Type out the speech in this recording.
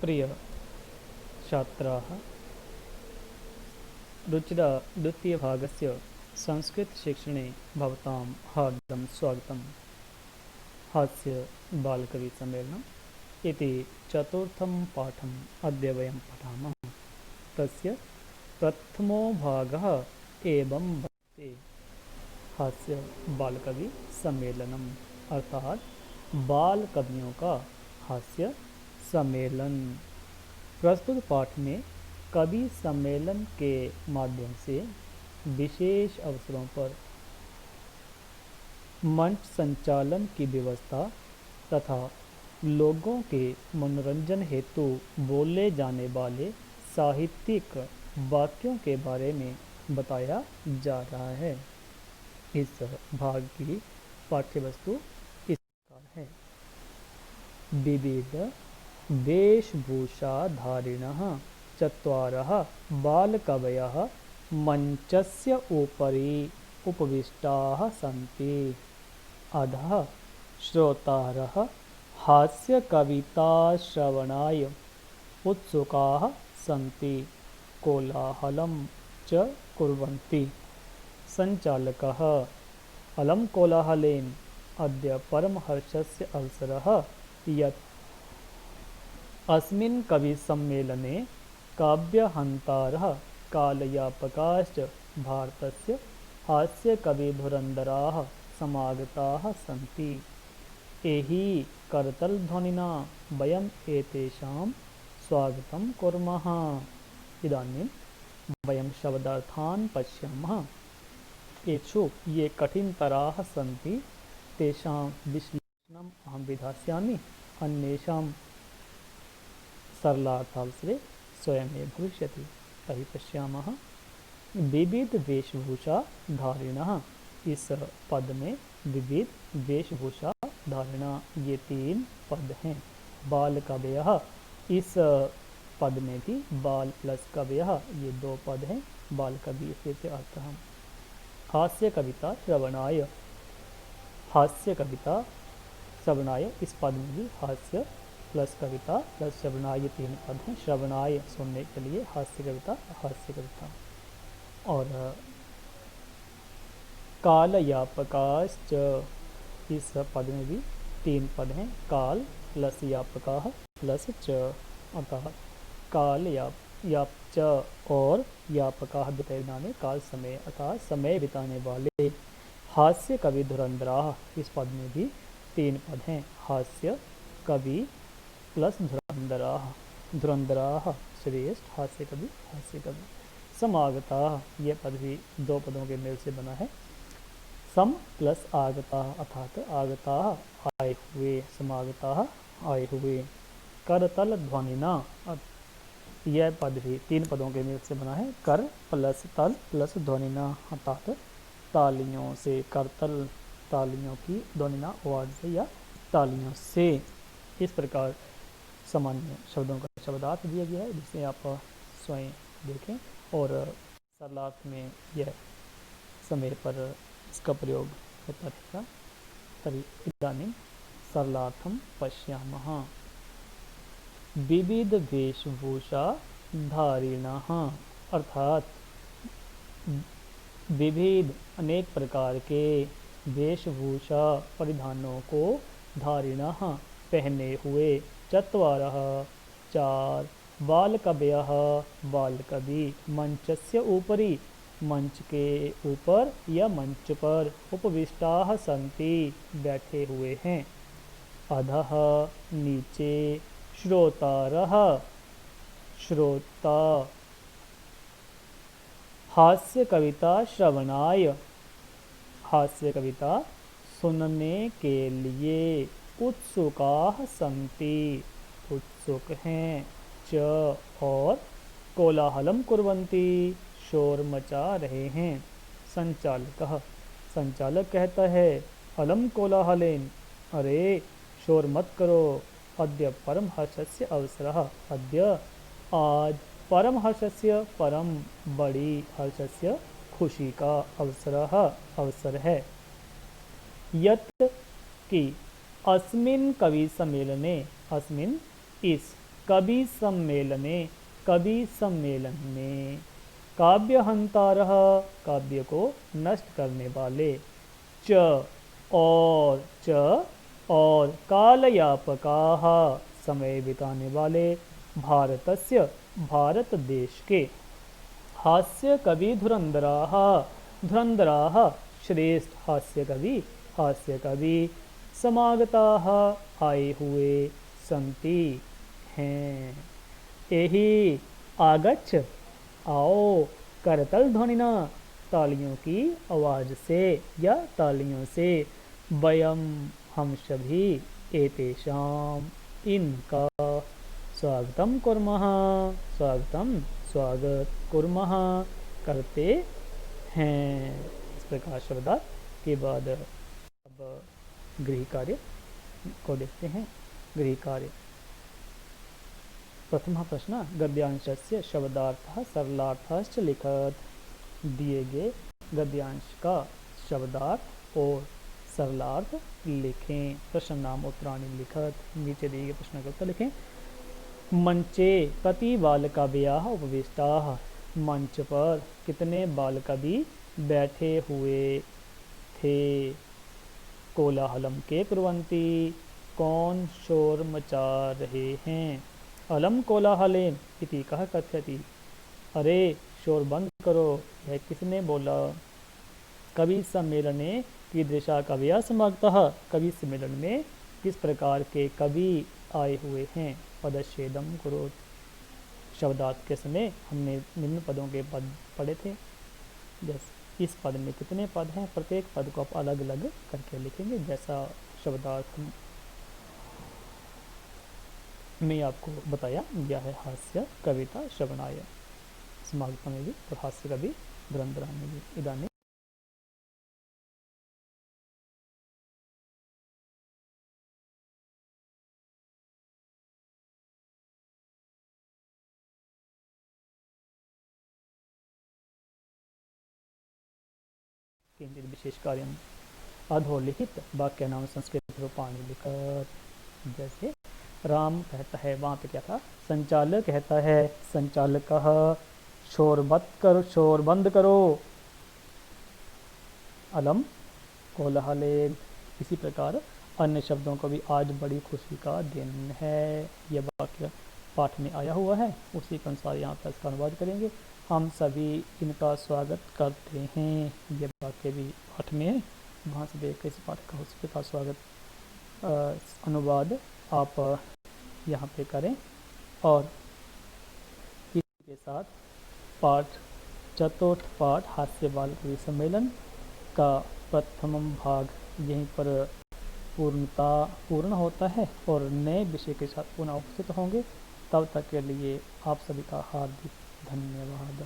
प्रिय छात्राः, रुचिरा द्वितीयभागस्य संस्कृतशिक्षणे भवतां हार्दं स्वागतम्। हास्य बालकविसम्मेलनम् इति चतुर्थं पाठम् अद्य वयं पठामः। तस्य प्रथमो भागः एवं वर्तते। हास्य बालकवि सम्मेलनम् अर्थात बाल कवियों का हास्य सम्मेलन। प्रस्तुत पाठ में कवि सम्मेलन के माध्यम से विशेष अवसरों पर मंच संचालन की व्यवस्था तथा लोगों के मनोरंजन हेतु बोले जाने वाले साहित्यिक वाक्यों के बारे में बताया जा रहा है। इस भाग की पाठ्यवस्तु इस प्रकार है। विविध वेशभूषाधारिणः चत्वारः बालकवयः मंचस्य उपरि उपविष्टाः सन्ति। अधः श्रोतारः हास्यकविताश्रवणाय उत्सुकाः सन्ति, कोलाहलं च कुर्वन्ति। संचालकः अलं कोलाहलेन अद्य परमहर्षस्य अवसरः यत् अस्मिन् कविसम्मेलने काव्यहन्तारः कालयापकाश्च भारतस्य हास्यकविधुरन्धराः समागताः सन्ति। एहि करतलध्वनिना वयम् एतेषां स्वागतं कुर्मः। इदानीं वयं शब्दार्थान् पश्यामः। येषु ये कठिनतराः सन्ति तेषां विश्लेषणम् अहं विधास्यामि। अन्येषां सरलार्थावसरे स्वयमेव भविष्यति। तर्हि पश्यामः। विविध वेशभूषा धारिणः। इस पद में विविध वेशभूषा धारिणा ये 3 पद हैं। बाल कवयः, इस पद में भी बाल प्लस कवयः ये 2 पद हैं। बाल कवि से अर्थ हम। हास्य कविता श्रवणाय, हास्य कविता श्रवणाय, इस पद में भी हास्य प्लस कविता प्लस श्रवणाय 3 पद हैं। श्रवणाय सुनने के लिए, हास्य कविता और कालयापकाश्च, इस पद में भी 3 पद हैं। काल प्लस यापकाः प्लस च, अर्थात काल याप च और यापकाः वितरणाने काल समय, अर्थात समय बिताने वाले। हास्य कवि धुरंधराः, इस पद में भी 3 पद हैं। हास्य कवि प्लस धुरंधराः, धुरंधराः श्रेष्ठ, हास्य कवि। समागताः, यह पद भी 2 पदों के मेल से बना है। सम प्लस आगताः, अर्थात आगताः आए हुए, समागताः आए हुए। करतल ध्वनिना, यह पद भी 3 पदों के मेल से बना है। कर प्लस तल प्लस ध्वनिना, अर्थात तालियों से। करतल तालियों की, ध्वनिना आवाज से या तालियों से। इस प्रकार सामान्य शब्दों का शब्दार्थ दिया गया है, जिसे आप स्वयं देखें और सरलार्थ में यह समय पर इसका प्रयोग होता रहेगा। तर्हि इदानीं सरलार्थं पश्यामः। विविध वेशभूषा धारिणः, अर्थात विविध अनेक प्रकार के वेशभूषा परिधानों को धारिणः पहने हुए। चत्वारः 4 बालकवयः बालकवि मंचस्य ऊपरी, मंच के ऊपर या मंच पर। उपविष्टाः सन्ति बैठे हुए हैं। अधः नीचे। श्रोतारः श्रोता। हास्य कविता श्रवणाय, हास्य कविता सुनने के लिए। उत्सुकाः सन्ति, उत्सुक हैं। च और कोलाहलं कुर्वन्ति, शोर मचा रहे हैं। संचालकः, संचालक कहता है। अलम कोलाहलेन, अरे शोर मत करो। अद्य परमहर्षस्य अवसरः, अद्य आज परमहर्षस्य, परम बड़ी, हर्षस्य खुशी का, अवसरः अवसर है। यत् कि अस्मिन् कवि सम्मेलने, अस्मिन् इस कवि सम्मेलने, कवि सम्मेलन में। काव्यहंतारः, काव्य को नष्ट करने वाले। च और, च और कालयापकाः, समय बिताने वाले। भारतस्य, भारत देश के। हास्य कवि धुरंधराः, धुरंधराः श्रेष्ठ हास्य कवि, हास्य कवि। समागताः, आए हुए, संति हैं। एहि आगच्छ, आओ। करतल ध्वनिना, तालियों की आवाज़ से या तालियों से। वयम, हम सभी। एतेषाम, इनका। स्वागतम कुर्मः, स्वागतम, स्वागत। कुर्मः, करते हैं। इस प्रकार शब्दार्थ के बाद अब गृह कार्य को देखते हैं। गृह कार्य। प्रथम प्रश्न, गद्यांशस्य शब्दार्थः सरलार्थश्च लिखत। दिए गए गद्यांश का शब्दार्थ और सरलार्थ लिखें। प्रश्न नाम उत्तराणि लिखत। नीचे दिए गए प्रश्न का उत्तर लिखें। मंचे कति बालकवयः उपविष्टाः, मंच पर कितने बालकवि बैठे हुए थे। कोलाहलम के कुर्वन्ति, कौन शोर मचा रहे हैं। अलम कोलाहलेन इति कः कथयति, अरे शोर बंद करो, यह किसने बोला। कवि सम्मेलने कीदृशा कवयः समागताः, कवि सम्मेलन में किस प्रकार के कवि आए हुए हैं। पदच्छेदम कुरुत। शब्दार्थ के समय हमने निम्न पदों के पद पढ़े थे। जैसे इस पद में कितने पद हैं, प्रत्येक पद को आप अलग अलग करके लिखेंगे। जैसा शब्दार्थ में आपको बताया गया है। हास्य कविता श्रवणाय समागम में भी और हास्य कवि धुरंधरा में भी। इदानीं किंचित विशेष कार्यम अधोलिखित वाक्य नाम संस्कृत रूपाणि लिखत। जैसे राम कहता है, वहाँ पे क्या था, संचालक कहता है, संचालकः शोर मत करो, शोर बंद करो। अलम कोलाहलेन। इसी प्रकार अन्य शब्दों को भी आज बड़ी खुशी का दिन है। यह वाक्य पाठ में आया हुआ है, उसी के अनुसार यहाँ पर इसका अनुवाद करेंगे। हम सभी इनका स्वागत करते हैं। यह वाक्य भी पाठ में है, वहाँ से देख इस पाठ का उस प्रकार स्वागत अनुवाद आप यहाँ पे करें। और इसी के साथ पाठ, चतुर्थ पाठ हास्य बाल कवि सम्मेलन का प्रथम भाग यहीं पर पूर्ण होता है और नए विषय के साथ पुनः उपस्थित होंगे। तब तक के लिए आप सभी का हार्दिक धन्यवाद।